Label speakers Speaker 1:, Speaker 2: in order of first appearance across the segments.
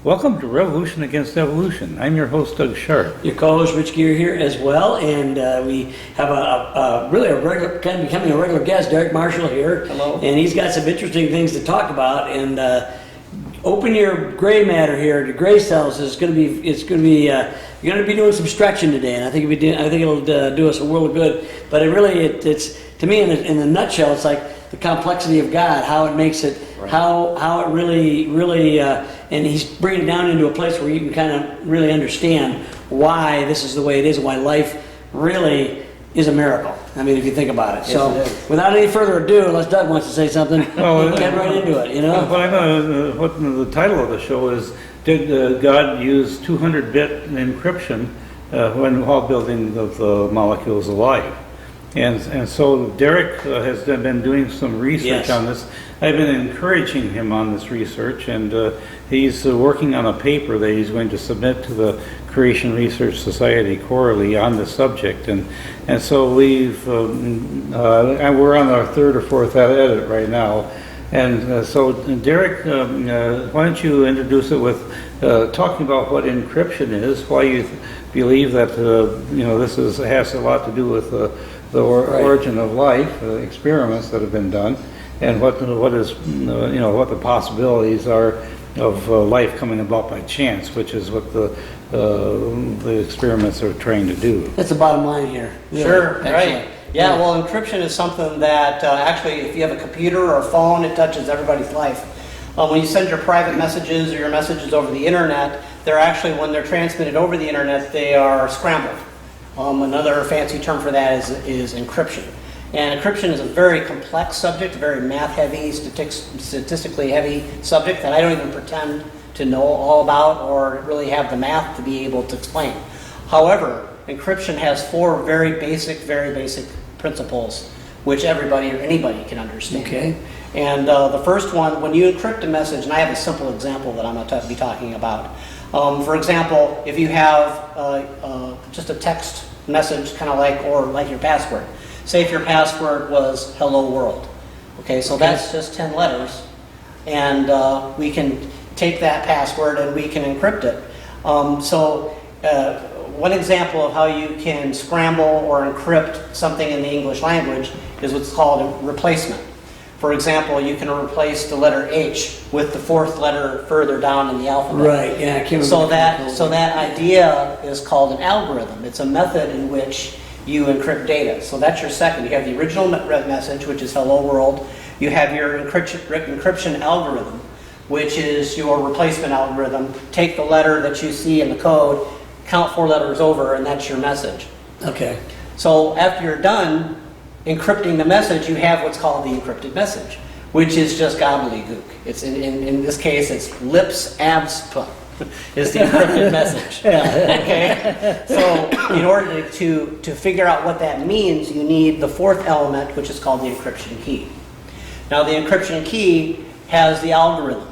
Speaker 1: Welcome to Revolution Against Evolution. I'm your host, Doug Sharp.
Speaker 2: Your co-host, Rich Gear, here as well, and we have really a regular, kind of becoming a regular guest, Derek Marshall here.
Speaker 3: Hello.
Speaker 2: And he's got some interesting things to talk about. And open your gray matter here. The gray cells is going to be, you're going to be doing some stretching today, and I think it'll do us a world of good. But it's to me, in a nutshell, it's like the complexity of God, how it makes it, right. how it really, and he's bringing it down into a place where you can kind of really understand why this is the way it is, and why life really is a miracle. I mean, if you think about it.
Speaker 3: Yes,
Speaker 2: So, without any further ado, unless Doug wants to say something, get right into it. You know.
Speaker 1: What the title of the show is: Did God use 200-bit encryption while building the molecules alive? And so Derek has been doing some research on this. I've been encouraging him on this research, and he's working on a paper that he's going to submit to the Creation Research Society quarterly on the subject. And so we're on our third or fourth edit right now. And so Derek, why don't you introduce it with talking about what encryption is, why you believe that this has a lot to do with the origin of life, experiments that have been done, and what the possibilities are of life coming about by chance, which is what the experiments are trying to do.
Speaker 2: That's the bottom line here. Really.
Speaker 3: Sure,
Speaker 2: Excellent.
Speaker 3: right. Yeah, well, encryption is something that actually, if you have a computer or a phone, it touches everybody's life. When you send your private messages or your messages over the internet, they're actually, when they're transmitted over the internet, they are scrambled. Another fancy term for that is encryption. And encryption is a very complex subject, a very math-heavy, statistically heavy subject that I don't even pretend to know all about or really have the math to be able to explain. However, encryption has four very basic principles which everybody or anybody can understand.
Speaker 2: Okay.
Speaker 3: And the first one, when you encrypt a message, and I have a simple example that I'm going to be talking about. For example, if you have just a text message, kind of like your password. Say if your password was "Hello World." Okay, so that's just 10 letters, and we can take that password and we can encrypt it. One example of how you can scramble or encrypt something in the English language is what's called a replacement. For example, you can replace the letter H with the fourth letter further down in the alphabet.
Speaker 2: Right, yeah. I can't
Speaker 3: So
Speaker 2: remember
Speaker 3: that idea is called an algorithm. It's a method in which you encrypt data. So that's your second. You have the original message, which is "Hello World." You have your encryption algorithm, which is your replacement algorithm. Take the letter that you see in the code, count 4 letters over, and that's your message.
Speaker 2: Okay.
Speaker 3: So after you're done encrypting the message, you have what's called the encrypted message, which is just gobbledygook. It's in this case, it's lips abs puh is the encrypted message. Okay. So in order to figure out what that means, you need the fourth element, which is called the encryption key. Now the encryption key has the algorithm.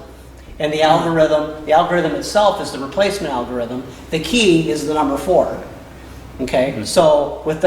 Speaker 3: And the algorithm itself is the replacement algorithm. The key is the number 4. Okay, so with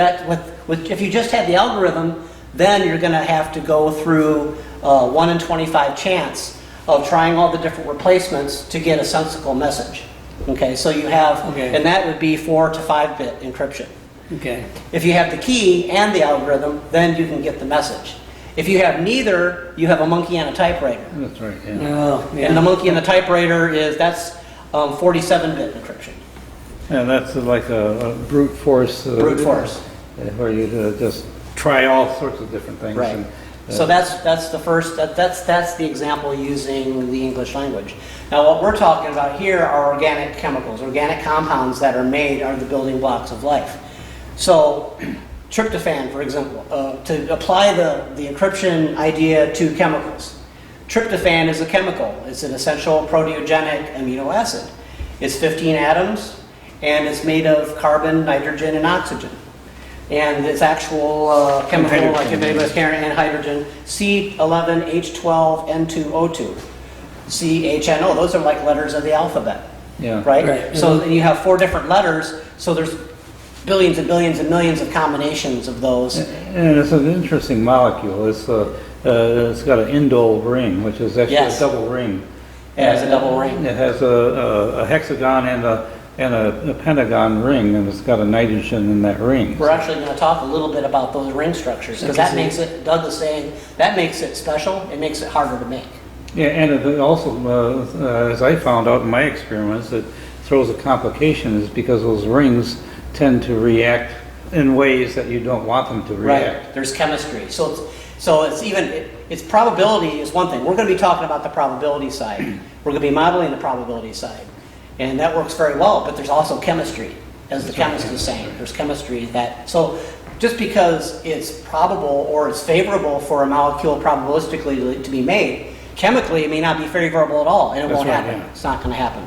Speaker 3: if you just had the algorithm, then you're going to have to go through 1 in 25 chance of trying all the different replacements to get a sensible message. Okay, so you have, and that would be 4 to 5-bit encryption.
Speaker 2: Okay.
Speaker 3: If you have the key and the algorithm, then you can get the message. If you have neither, you have a monkey on a typewriter.
Speaker 1: That's right, yeah.
Speaker 2: Oh, yeah.
Speaker 3: And the monkey on the typewriter that's 47-bit encryption.
Speaker 1: And that's like a brute force.
Speaker 3: Brute force.
Speaker 1: Where you just try all sorts of different things.
Speaker 3: Right.
Speaker 1: And,
Speaker 3: so that's the first. That's the example using the English language. Now, what we're talking about here are organic chemicals, organic compounds that are the building blocks of life. So, tryptophan, for example, to apply the encryption idea to chemicals. Tryptophan is a chemical. It's an essential proteogenic amino acid. It's 15 atoms, and it's made of carbon, nitrogen, and oxygen. And its actual chemical, like everybody's carrying, and hydrogen, C11H12N2O2, CHNO. Those are like letters of the alphabet.
Speaker 1: Yeah.
Speaker 3: Right? So you have 4 different letters, so there's billions and billions and millions of combinations of those.
Speaker 1: And it's an interesting molecule. It's got an indole ring, which is actually a double ring.
Speaker 3: as a double ring.
Speaker 1: It has a hexagon and a pentagon ring, and it's got a nitrogen in that ring.
Speaker 3: We're actually going to talk a little bit about those ring structures, because that makes it, Doug is saying, that makes it special, it makes it harder to make.
Speaker 1: Yeah, and it also, as I found out in my experiments, it throws a complication is because those rings tend to react in ways that you don't want them to react.
Speaker 3: Right, there's chemistry. So it's even, it's probability is one thing. We're going to be talking about the probability side. We're going to be modeling the probability side. And that works very well, but there's also chemistry, as the chemist is saying. There's chemistry that, so just because it's probable or it's favorable for a molecule probabilistically to be made, chemically it may not be favorable at all, and it won't happen. Yeah. It's not going to happen.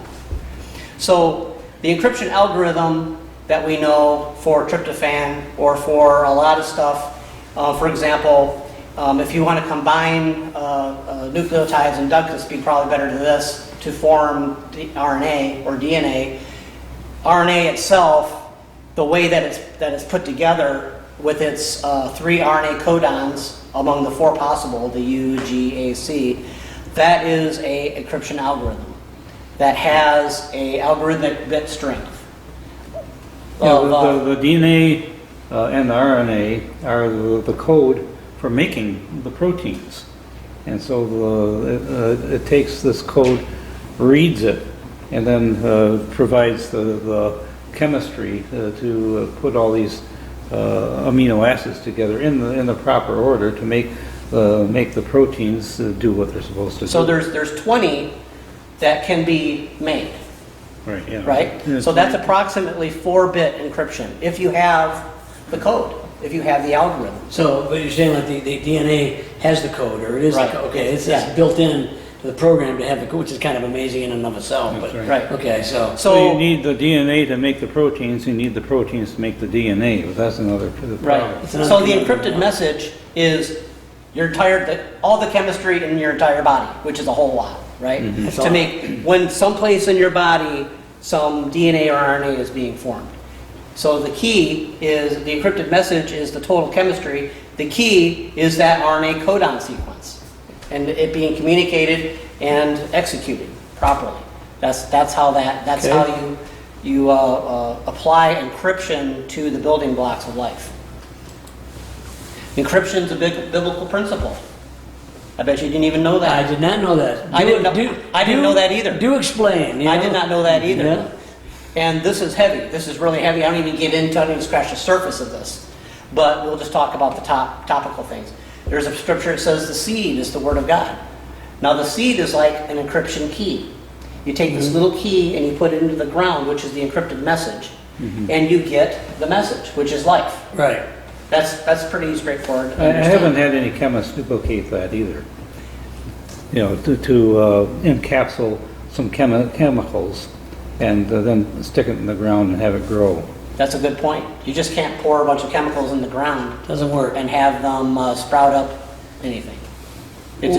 Speaker 3: So the encryption algorithm that we know for tryptophan or for a lot of stuff, for example, if you want to combine nucleotides, and Doug could speak probably better to this, to form RNA or DNA, RNA itself, the way that it's put together with its 3 RNA codons among the 4 possible, the U, G, A, C, that is a encryption algorithm that has a algorithmic bit strength.
Speaker 1: The DNA and the RNA are the code for making the proteins. And so it takes this code, reads it, and then provides the chemistry to put all these amino acids together in the proper order to make the proteins do what they're supposed to do.
Speaker 3: So there's 20 that can be made.
Speaker 1: Right, yeah.
Speaker 3: Right?
Speaker 1: Yeah,
Speaker 3: so that's approximately 4-bit encryption if you have the code, if you have the algorithm.
Speaker 2: So, but you're saying like the DNA has the code, or it is
Speaker 3: Right.
Speaker 2: the code. Okay, it's built in to the program to have the code, which is kind of amazing in and of itself.
Speaker 1: That's
Speaker 2: But
Speaker 3: right.
Speaker 2: okay, so
Speaker 1: So you need the DNA to make the proteins, you need the proteins to make the DNA, but that's another problem.
Speaker 3: Right.
Speaker 2: It's another
Speaker 3: So the
Speaker 2: commitment.
Speaker 3: encrypted message is your entire, all the chemistry in your entire body, which is a whole lot, right?
Speaker 2: That's
Speaker 3: To
Speaker 2: all.
Speaker 3: make, when someplace in your body, some DNA or RNA is being formed. So the key is, the encrypted message is the total chemistry. The key is that RNA codon sequence and it being communicated and executed properly. That's how you apply encryption to the building blocks of life. Encryption is a big biblical principle. I bet you didn't even know that.
Speaker 2: I did not know that.
Speaker 3: I didn't know that either.
Speaker 2: Do explain.
Speaker 3: I did not know that either.
Speaker 2: Yeah.
Speaker 3: And this is heavy. This is really heavy. I don't even get into, I don't even scratch the surface of this. But we'll just talk about the topical things. There's a scripture that says the seed is the word of God. Now the seed is like an encryption key. You take this little key and you put it into the ground, which is the encrypted message, and you get the message, which is life.
Speaker 2: Right.
Speaker 3: That's pretty straightforward. to
Speaker 1: I
Speaker 3: understand.
Speaker 1: haven't had any chemists duplicate that either. You know, to encapsulate some chemicals and then stick it in the ground and have it grow.
Speaker 3: That's a good point. You just can't pour a bunch of chemicals in the ground
Speaker 2: Doesn't work.
Speaker 3: and have them sprout up anything. That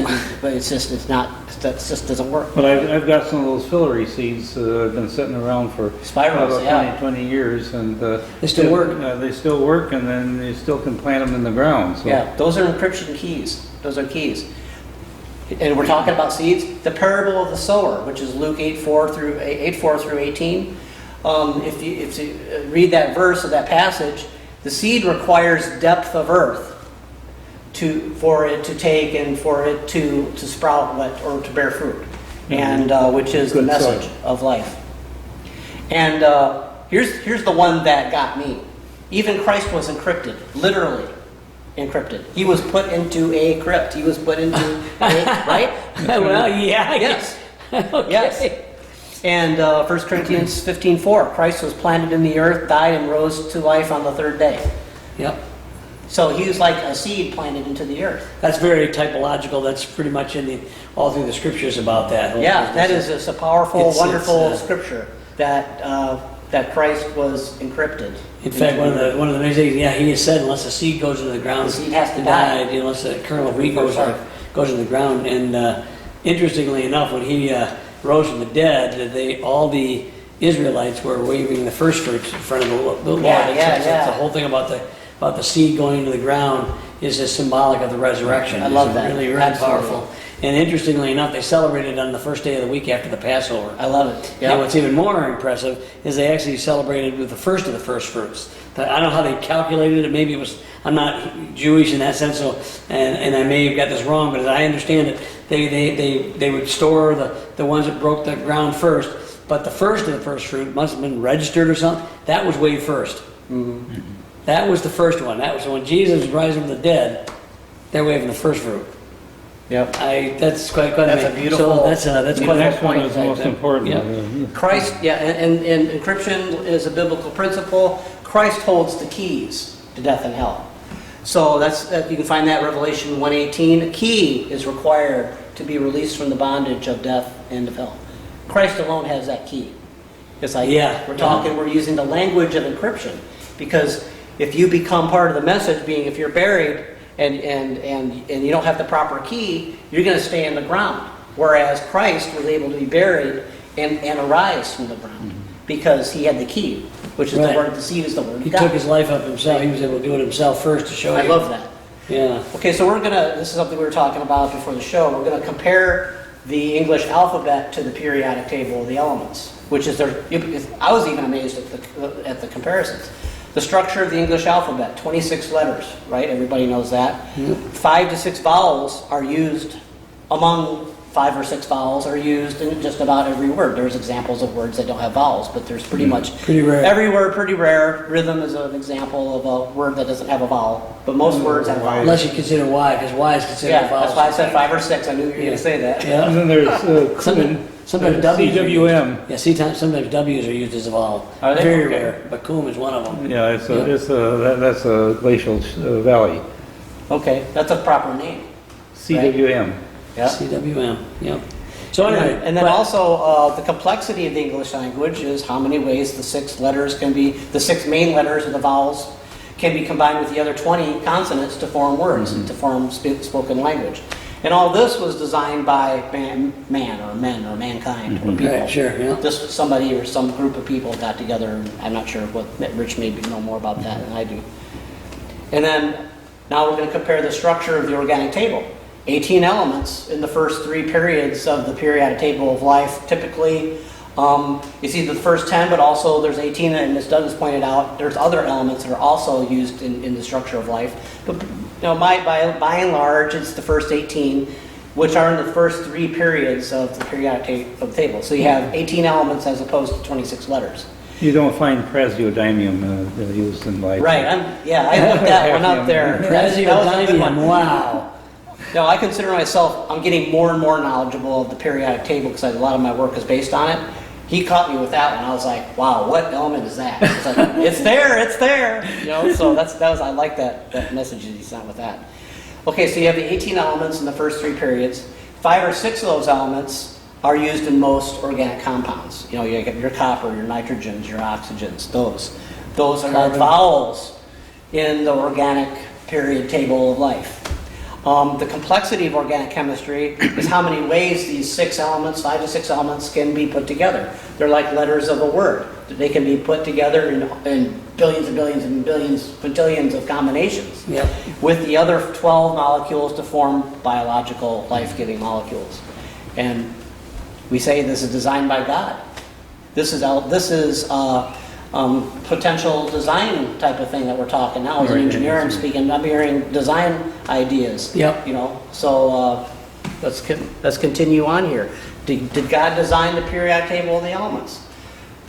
Speaker 3: just doesn't work.
Speaker 1: But I've got some of those filiary seeds that have been sitting around for
Speaker 3: Spirals,
Speaker 1: about
Speaker 3: yeah.
Speaker 1: 20 years, and
Speaker 2: They still work.
Speaker 1: They still work, and then you still can plant them in the ground. So.
Speaker 3: Yeah, those are encryption keys. Those are keys. And we're talking about seeds. The parable of the sower, which is Luke 8:4 through 18. If you read that verse of that passage, the seed requires depth of earth for it to take and for it to sprout or to bear fruit, and which is the
Speaker 1: Good
Speaker 3: message
Speaker 1: soil.
Speaker 3: of life. And here's the one that got me. Even Christ was encrypted, literally encrypted. He was put into a crypt. He was put into a, right?
Speaker 2: Well, yeah. I
Speaker 3: Yes.
Speaker 2: guess. Okay.
Speaker 3: Yes. And 1 Corinthians 15:4, Christ was planted in the earth, died, and rose to life on the 3rd day.
Speaker 2: Yep.
Speaker 3: So he was like a seed planted into the earth.
Speaker 2: That's very typological. That's pretty much all through the scriptures about that.
Speaker 3: Yeah, that is just a powerful,
Speaker 2: It's,
Speaker 3: wonderful
Speaker 2: it's,
Speaker 3: scripture that Christ was encrypted.
Speaker 2: In fact, one of the amazing things, yeah, he has said, unless the seed goes into the ground,
Speaker 3: The seed has to
Speaker 2: and
Speaker 3: die.
Speaker 2: unless the kernel of wheat goes
Speaker 3: Right.
Speaker 2: into the ground. And interestingly enough, when he rose from the dead, all the Israelites were waving the first fruits in front of the Lord. That's the whole thing about the seed going into the ground is just symbolic of the resurrection.
Speaker 3: I love
Speaker 2: It's
Speaker 3: that.
Speaker 2: really, really
Speaker 3: Absolutely.
Speaker 2: powerful. And interestingly enough, they celebrated on the first day of the week after the Passover.
Speaker 3: I love it.
Speaker 2: Yeah. And what's even more impressive is they actually celebrated with the first of the first fruits. I don't know how they calculated it. Maybe it was, I'm not Jewish in that sense, so, and I may have got this wrong, but as I understand it, they would store the ones that broke the ground first. But the first of the first fruit must have been registered or something. That was waved first. Mm-hmm. That was the first one. That was when Jesus was rising from the dead. They're waving the first fruit.
Speaker 3: Yep.
Speaker 2: That's quite
Speaker 3: That's a beautiful.
Speaker 2: So that's
Speaker 1: The
Speaker 2: quite a
Speaker 1: next one
Speaker 2: point.
Speaker 1: is the most important.
Speaker 2: Yeah.
Speaker 3: Christ, yeah, and encryption is a biblical principle. Christ holds the keys to death and hell. So you can find that in Revelation 1:18. A key is required to be released from the bondage of death and of hell. Christ alone has that key. It's like we're using the language of encryption, because if you become part of the message, being if you're buried and you don't have the proper key, you're going to stay in the ground. Whereas Christ was able to be buried and arise from the ground because he had the key, which is the word. The seed is the word.
Speaker 2: He took his life up himself. He was able to do it himself first to show you.
Speaker 3: I love that.
Speaker 2: Yeah.
Speaker 3: Okay, so this is something we were talking about before the show. We're going to compare the English alphabet to the periodic table of the elements, which is I was even amazed at the comparisons. The structure of the English alphabet, 26 letters, right? Everybody knows that. 5 to 6 vowels are used among 5 or 6 vowels are used in just about every word. There's examples of words that don't have vowels, but there's pretty
Speaker 2: rare.
Speaker 3: Every word pretty rare. Rhythm is an example of a word that doesn't have a vowel, but most words have vowels.
Speaker 2: Unless you consider Y, because Y is considered a vowel.
Speaker 3: That's why I said 5 or 6. I knew you were going to say that.
Speaker 2: Yeah.
Speaker 1: And then there's
Speaker 2: Sometimes W's
Speaker 1: CWM.
Speaker 2: Yeah, sometimes W's are used as a vowel.
Speaker 3: Are they?
Speaker 2: Very
Speaker 3: Okay.
Speaker 2: rare, but cum is one of them.
Speaker 1: Yeah, that's a glacial valley.
Speaker 3: Okay, that's a proper name.
Speaker 1: CWM.
Speaker 3: Yeah.
Speaker 2: CWM, yep. So anyway,
Speaker 3: And then also the complexity of the English language is how many ways the 6 letters can be, the 6 main letters of the vowels can be combined with the other 20 consonants to form words and to form spoken language. And all this was designed by man or men or mankind or people.
Speaker 2: Right, sure, yeah.
Speaker 3: Just somebody or some group of people got together, and I'm not sure what, Rich maybe know more about that than I do. And then now we're going to compare the structure of the organic table. 18 elements in the first 3 periods of the periodic table of life. Typically, you see the first 10, but also there's 18, and as Doug has pointed out, there's other elements that are also used in the structure of life. But by and large, it's the first 18, which are in the first 3 periods of the periodic table. So you have 18 elements as opposed to 26 letters.
Speaker 1: You don't find praseodymium used in life.
Speaker 3: Right, I looked that one up there. That was a good one.
Speaker 2: Wow.
Speaker 3: No, I consider myself, I'm getting more and more knowledgeable of the periodic table because a lot of my work is based on it. He caught me with that one. I was like, wow, what element is that? It's like, it's there. So I like that message that he sent with that. Okay, so you have the 18 elements in the first 3 periods. 5 or 6 of those elements are used in most organic compounds. You get your copper, your nitrogens, your oxygens, those. Those are the vowels in the organic period table of life. The complexity of organic chemistry is how many ways these 5 to 6 elements can be put together. They're like letters of a word. They can be put together in billions and billions and billions, quintillions of combinations.
Speaker 2: Yep.
Speaker 3: With the other 12 molecules to form biological, life-giving molecules. And we say this is designed by God. This is potential design type of thing that we're talking now. As an engineer, I'm hearing design ideas.
Speaker 2: Yep.
Speaker 3: So let's continue on here. Did God design the periodic table of the elements?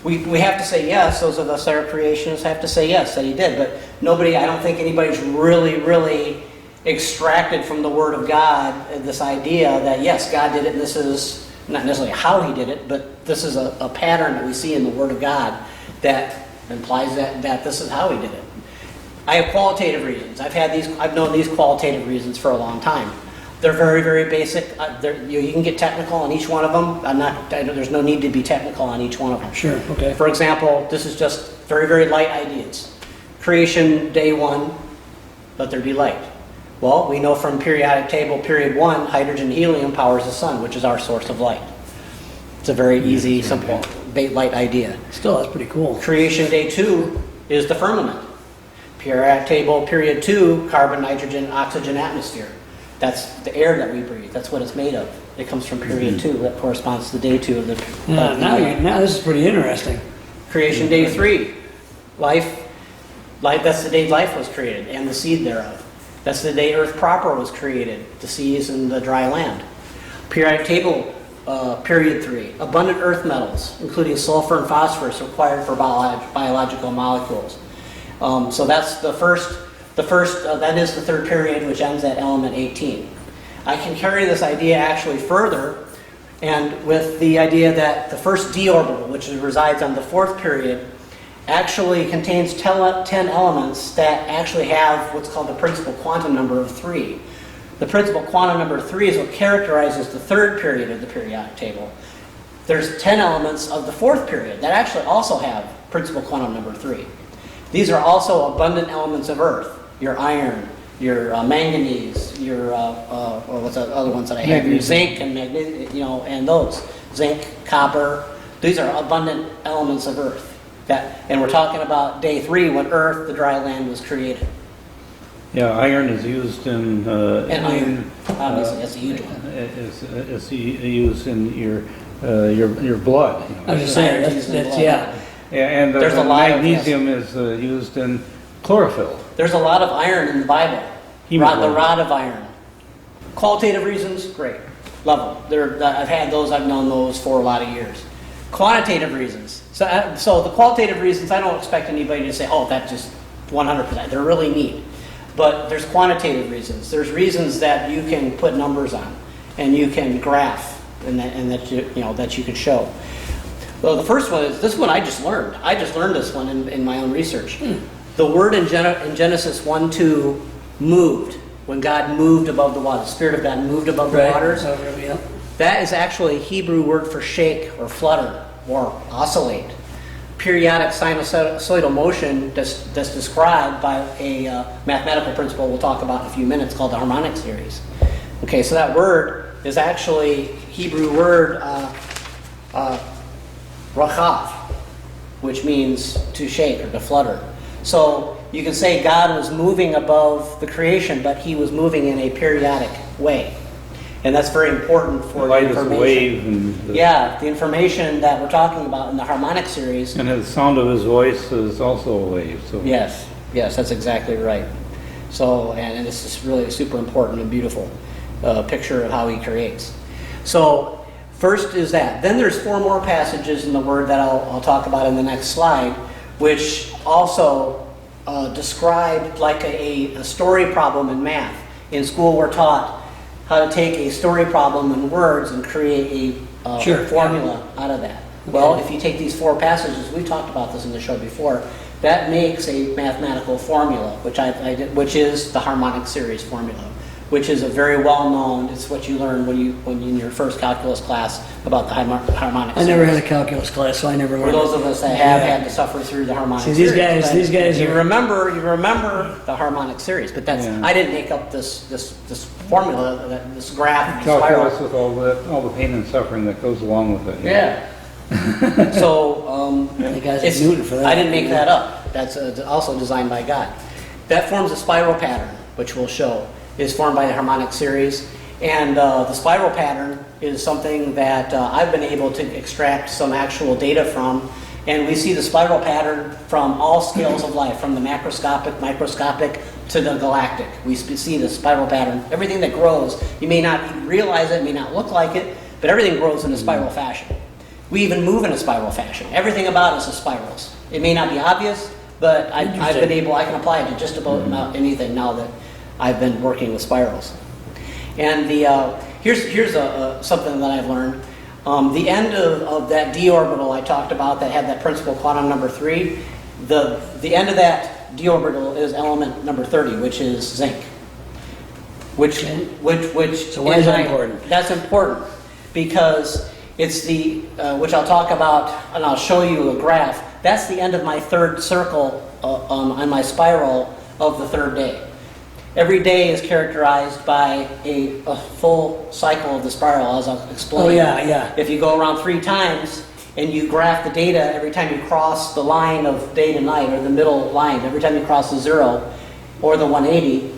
Speaker 3: We have to say yes. Those of us that are creationists have to say yes, that he did. But I don't think anybody's really extracted from the Word of God this idea that yes, God did it, and this is not necessarily how he did it, but this is a pattern that we see in the Word of God that implies that this is how he did it. I have qualitative reasons. I've known these qualitative reasons for a long time. They're very, very basic. You can get technical on each one of them. There's no need to be technical on each one of them.
Speaker 2: Sure, okay.
Speaker 3: For example, this is just very, very light ideas. Creation, day 1, let there be light. Well, we know from periodic table, period 1, hydrogen, helium powers the sun, which is our source of light. It's a very easy, simple, light idea.
Speaker 2: Still, that's pretty cool.
Speaker 3: Creation, day 2, is the firmament. Periodic table, period 2, carbon, nitrogen, oxygen, atmosphere. That's the air that we breathe. That's what it's made of. It comes from period 2. That corresponds to day 2 of the.
Speaker 2: Now this is pretty interesting.
Speaker 3: Creation day 3. Life. That's the day life was created and the seed thereof. That's the day Earth proper was created, the seas and the dry land. Periodic table, period 3. Abundant earth metals, including sulfur and phosphorus, required for biological molecules. So that's the first. That is the third period, which ends at element 18. I can carry this idea actually further, and with the idea that the first d orbital, which resides on the fourth period, actually contains 10 elements that actually have what's called the principal quantum number of 3. The principal quantum number 3 is what characterizes the third period of the periodic table. There's 10 elements of the fourth period that actually also have principal quantum number 3. These are also abundant elements of Earth. Your iron, your manganese, your what's the other ones that I have? Your zinc and magnesium, and those zinc, copper. These are abundant elements of Earth. And we're talking about day 3 when Earth, the dry land, was created.
Speaker 1: Yeah, iron is used in.
Speaker 3: And iron, obviously, that's a huge one.
Speaker 1: It's used in your blood.
Speaker 2: I was just saying that's yeah.
Speaker 1: Yeah, and
Speaker 3: There's a lot
Speaker 1: magnesium is used in chlorophyll.
Speaker 3: There's a lot of iron in the Bible. The
Speaker 1: Hemoglobin.
Speaker 3: rod of iron. Qualitative reasons, great. Love them. I've had those, I've known those for a lot of years. Quantitative reasons. So the qualitative reasons, I don't expect anybody to say, oh, that's just 100%. They're really neat. But there's quantitative reasons. There's reasons that you can put numbers on and you can graph and that you can show. Well, the first one is, this one I just learned. I just learned this one in my own research. The word in Genesis 1:2, moved, when God moved above the waters, the Spirit of God moved above the waters. That is actually a Hebrew word for shake or flutter or oscillate. Periodic sinusoidal motion that's described by a mathematical principle we'll talk about in a few minutes called the Harmonic Series. Okay, so that word is actually Hebrew word rachav, which means to shake or to flutter. So you can say God was moving above the creation, but he was moving in a periodic way. And that's very important for the information.
Speaker 1: Wave and
Speaker 3: the information that we're talking about in the Harmonic Series.
Speaker 1: And the sound of his voice is also a wave. So
Speaker 3: Yes, that's exactly right. So, and this is really a super important and beautiful picture of how he creates. So, first is that. Then there's 4 more passages in the Word that I'll talk about in the next slide, which also describe like a story problem in math. In school, we're taught how to take a story problem in words and create a formula out of that. Okay. Well, if you take these 4 passages, we talked about this in the show before, that makes a mathematical formula, which I did, which is the Harmonic Series formula, which is a very well-known, it's what you learn when you in your first calculus class about the Harmonic Series.
Speaker 2: I never had a calculus class, so I never learned.
Speaker 3: For those of us that have had to suffer through the Harmonic Series.
Speaker 2: These guys
Speaker 3: you remember the Harmonic Series, but that's I didn't make up this formula, this graph,
Speaker 1: calculus with all the pain and suffering that goes along with it.
Speaker 3: Yeah. So
Speaker 2: the guys at Newton for that.
Speaker 3: I didn't make that up. That's also designed by God. That forms a spiral pattern, which we'll show. Is formed by the Harmonic Series, and the spiral pattern is something that I've been able to extract some actual data from, and we see the spiral pattern from all scales of life, from the macroscopic, microscopic, to the galactic. We see the spiral pattern. Everything that grows, you may not realize it, may not look like it, but everything grows in a spiral fashion. We even move in a spiral fashion. Everything about us is spirals. It may not be obvious, but I can apply it to just about anything now that I've been working with spirals. And here's something that I've learned. The end of that d orbital I talked about that had that principal quantum number 3, the end of that d orbital is element number 30, which is zinc. So
Speaker 2: why is that important?
Speaker 3: That's important because it's which I'll talk about, and I'll show you a graph. That's the end of my third circle on my spiral of the third day. Every day is characterized by a full cycle of the spiral, as I'll explain.
Speaker 2: Oh, yeah.
Speaker 3: If you go around 3 times and you graph the data every time you cross the line of day to night, or the middle line, every time you cross the 0 or the 180,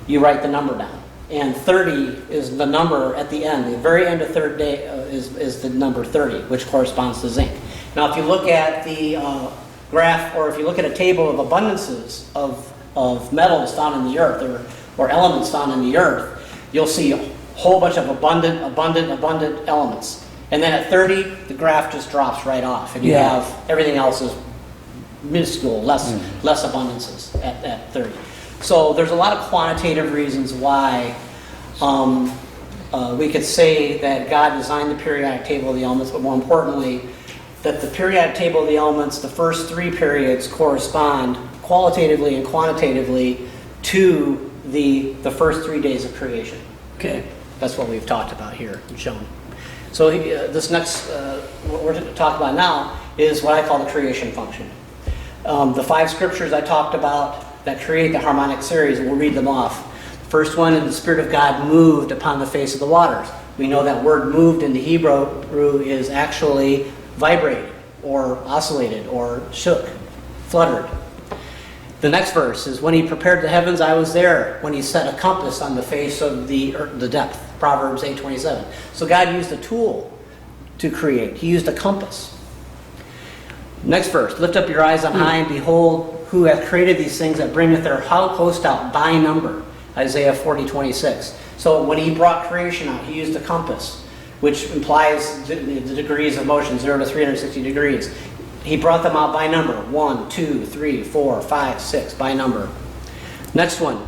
Speaker 3: you write the number down. and 30 is the number at the end. The very end of third day is the number 30, which corresponds to zinc. Now, if you look at the graph, or if you look at a table of abundances of metals found in the earth, or elements found in the earth, you'll see a whole bunch of abundant elements. And then at 30, the graph just drops right off, and you have everything else is minuscule, less abundances at 30. So there's a lot of quantitative reasons why we could say that God designed the periodic table of the elements, but more importantly, that the periodic table of the elements, the first 3 periods, correspond qualitatively and quantitatively to the first 3 days of creation.
Speaker 2: Okay.
Speaker 3: That's what we've talked about here and shown. So this next, what we're going to talk about now is what I call the creation function. The 5 scriptures I talked about that create the Harmonic Series, we'll read them off. The first one, and the Spirit of God moved upon the face of the waters. We know that word moved in the Hebrew is actually vibrated, or oscillated, or shook, fluttered. The next verse is, when he prepared the heavens, I was there. When he set a compass on the face of the depth. Proverbs 8:27. So God used a tool to create. He used a compass. Next verse, lift up your eyes on high and behold who hath created these things that bringeth their host out by number. Isaiah 40:26. So when he brought creation out, he used a compass, which implies the degrees of motion, 0 to 360 degrees. He brought them out by number, 1, 2, 3, 4, 5, 6, by number. Next one,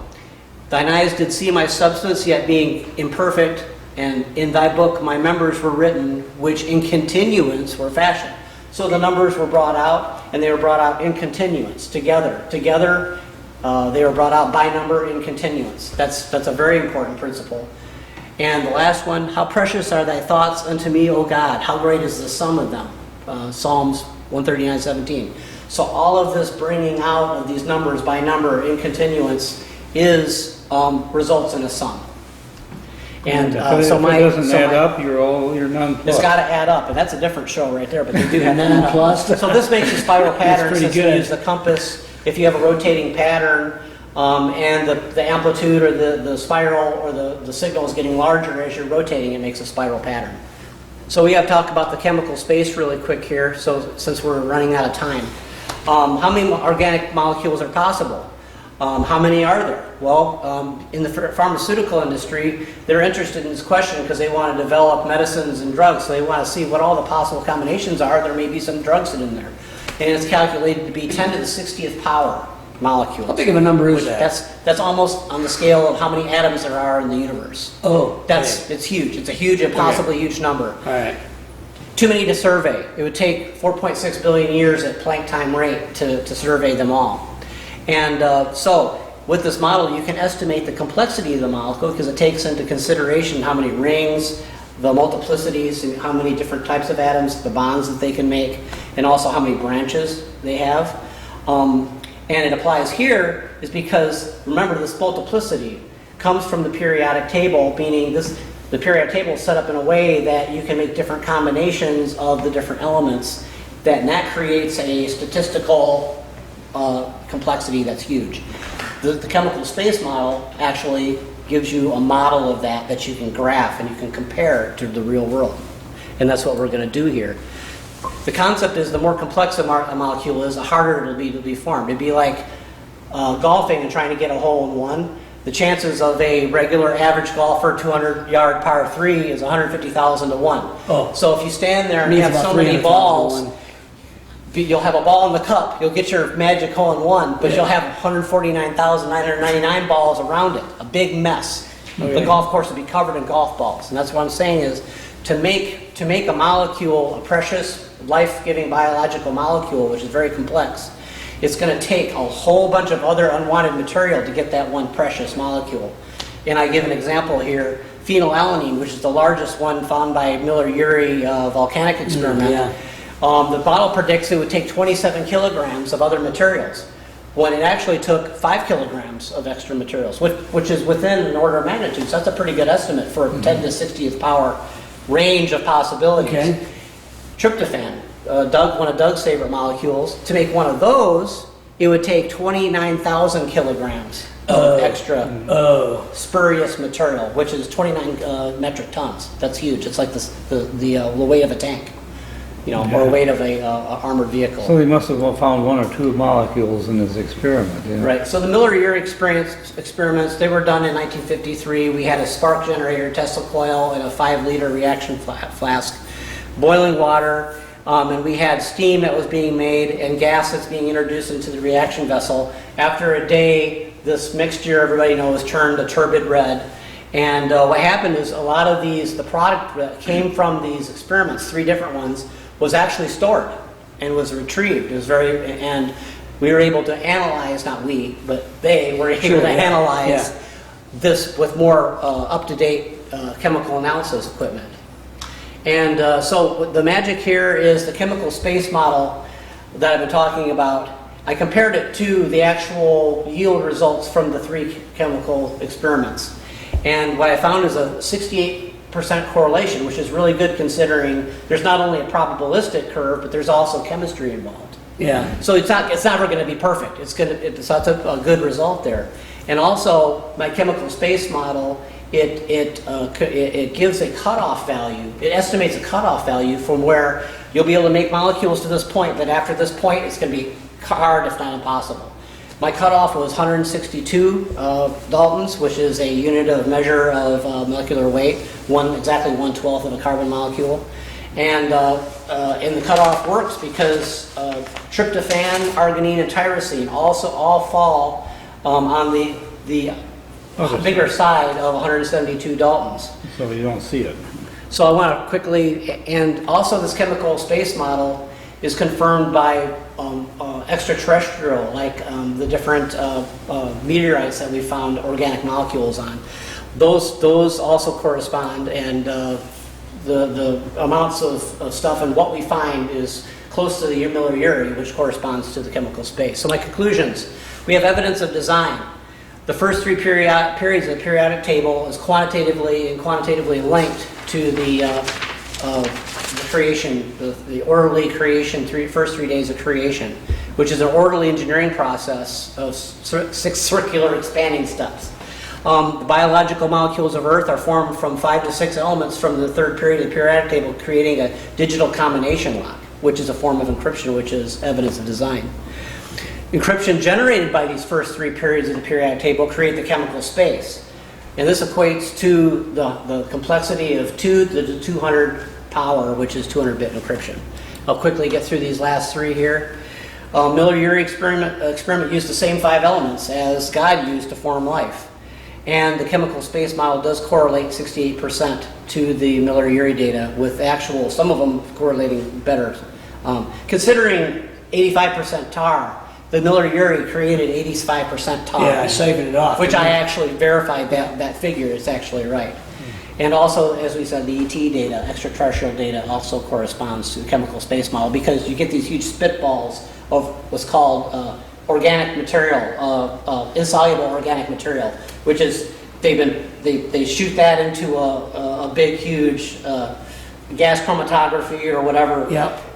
Speaker 3: thine eyes did see my substance, yet being imperfect, and in thy book my members were written, which in continuance were fashioned. So the numbers were brought out, and they were brought out in continuance, together. Together, they were brought out by number in continuance. That's a very important principle. And the last one, how precious are thy thoughts unto me, O God. How great is the sum of them. Psalms 139:17. So all of this bringing out of these numbers by number in continuance results in a sum. And
Speaker 1: if it doesn't add up, you're nonplussed.
Speaker 3: It's got to add up, and that's a different show right there. But they do have that.
Speaker 2: Nonplussed.
Speaker 3: So this makes a spiral pattern.
Speaker 2: pretty
Speaker 3: Since
Speaker 2: good.
Speaker 3: we use the compass, if you have a rotating pattern, and the amplitude or the spiral or the signal is getting larger as you're rotating, it makes a spiral pattern. So we have talked about the chemical space really quick here. So since we're running out of time, how many organic molecules are possible? How many are there? Well, in the pharmaceutical industry, they're interested in this question because they want to develop medicines and drugs. So they want to see what all the possible combinations are. There may be some drugs in there. And it's calculated to be 10 to the 60th power molecules.
Speaker 2: How big of a number is that?
Speaker 3: That's almost on the scale of how many atoms there are in the universe.
Speaker 2: Oh,
Speaker 3: It's huge. It's a huge, impossibly huge number.
Speaker 2: all right.
Speaker 3: Too many to survey. It would take 4.6 billion years at Planck time rate to survey them all. And so with this model, you can estimate the complexity of the molecule because it takes into consideration how many rings, the multiplicities, and how many different types of atoms, the bonds that they can make, and also how many branches they have. And it applies here is because, remember, this multiplicity comes from the periodic table, meaning the periodic table is set up in a way that you can make different combinations of the different elements, and that creates a statistical complexity that's huge. The chemical space model actually gives you a model of that you can graph and you can compare to the real world. And that's what we're going to do here. The concept is the more complex a molecule is, the harder it'll be to be formed. It'd be like golfing and trying to get a hole in one. The chances of a regular average golfer 200-yard par 3 is 150,000 to 1.
Speaker 2: Oh.
Speaker 3: So if you stand there and
Speaker 2: Means
Speaker 3: have
Speaker 2: about
Speaker 3: so many
Speaker 2: 300,000 to
Speaker 3: balls,
Speaker 2: 1.
Speaker 3: you'll have a ball in the cup, you'll get your magic hole in one, but
Speaker 2: Yeah.
Speaker 3: you'll have 149,999 balls around it, a big mess.
Speaker 2: Okay.
Speaker 3: The golf course will be covered in golf balls. And that's what I'm saying is, to make a molecule, a precious, life-giving biological molecule, which is very complex, it's going to take a whole bunch of other unwanted material to get that one precious molecule. And I give an example here, phenylalanine, which is the largest one found by Miller-Urey volcanic experiment.
Speaker 2: Yeah.
Speaker 3: The model predicts it would take 27 kilograms of other materials, when it actually took 5 kilograms of extra materials, which is within an order of magnitude. So that's a pretty good estimate for a 10 to 60th power range of possibilities.
Speaker 2: Okay.
Speaker 3: Tryptophan, one of Doug's favorite molecules, to make one of those, it would take 29,000 kilograms of extra spurious material, which is 29 metric tons. That's huge. It's like the weight of a tank, you know, or weight of a armored vehicle.
Speaker 1: So they must have found 1 or 2 molecules in this experiment. Yeah.
Speaker 3: Right. So the Miller-Urey experiments, they were done in 1953. We had a spark generator, Tesla coil, and a 5-liter reaction flask, boiling water, and we had steam that was being made and gas that's being introduced into the reaction vessel. After a day, this mixture, everybody knows, turned a turbid red. And what happened is a lot of the product that came from these experiments, 3 different ones, was actually stored and was retrieved. It was and we were able to analyze, not we, but they were able to analyze this with more up-to-date chemical analysis equipment. And so the magic here is the chemical space model that I've been talking about. I compared it to the actual yield results from the 3 chemical experiments. And what I found is a 68% correlation, which is really good considering there's not only a probabilistic curve, but there's also chemistry involved.
Speaker 2: Yeah.
Speaker 3: So it's never going to be perfect. So that's a good result there. And also my chemical space model, it gives a cutoff value. It estimates a cutoff value from where you'll be able to make molecules to this point, but after this point, it's going to be hard, if not impossible. My cutoff was 162 Daltons, which is a unit of measure of molecular weight, exactly 1/12 of a carbon molecule. And the cutoff works because tryptophan, arginine, and tyrosine also all fall on the bigger side of 172 Daltons.
Speaker 1: So you don't see it.
Speaker 3: So I want to quickly, and also this chemical space model is confirmed by extraterrestrial, like the different meteorites that we found organic molecules on. Those also correspond, and the amounts of stuff and what we find is close to the Miller-Urey, which corresponds to the chemical space. So my conclusions: we have evidence of design. The first 3 periods of the periodic table is quantitatively linked to the creation, the orderly creation, first 3 days of creation, which is an orderly engineering process of 6 circular expanding steps. The biological molecules of Earth are formed from 5 to 6 elements from the 3rd period of the periodic table, creating a digital combination lock, which is a form of encryption, which is evidence of design. Encryption generated by these first 3 periods of the periodic table create the chemical space. And this equates to the complexity of 2 to the 200 power, which is 200-bit encryption. I'll quickly get through these last 3 here. Miller-Urey experiment used the same 5 elements as God used to form life. And the chemical space model does correlate 68% to the Miller-Urey data, with some of them correlating better. Considering 85% tar, the Miller-Urey created 85% tar.
Speaker 2: Yeah, I siphoned it off.
Speaker 3: Which I actually verified that figure is actually right. And also, as we said, the ET data, extraterrestrial data, also corresponds to the chemical space model, because you get these huge spitballs of what's called organic material, insoluble organic material, which is they shoot that into a big, huge gas chromatography or whatever,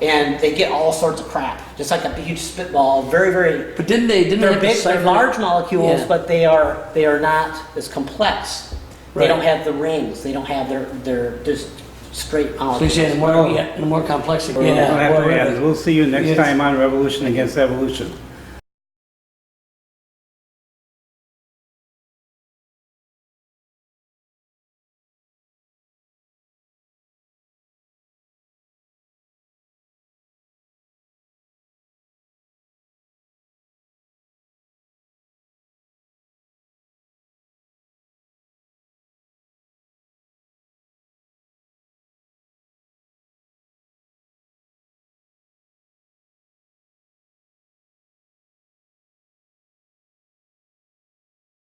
Speaker 3: and they get all sorts of crap, just like a huge spitball. Very, very.
Speaker 2: But didn't they
Speaker 3: They're big, they're large molecules, but they are not as complex. They don't have the rings. They don't have their just straight molecules.
Speaker 2: So you're saying the more complex it gets,
Speaker 1: We'll see you next time on Revolution Against Evolution.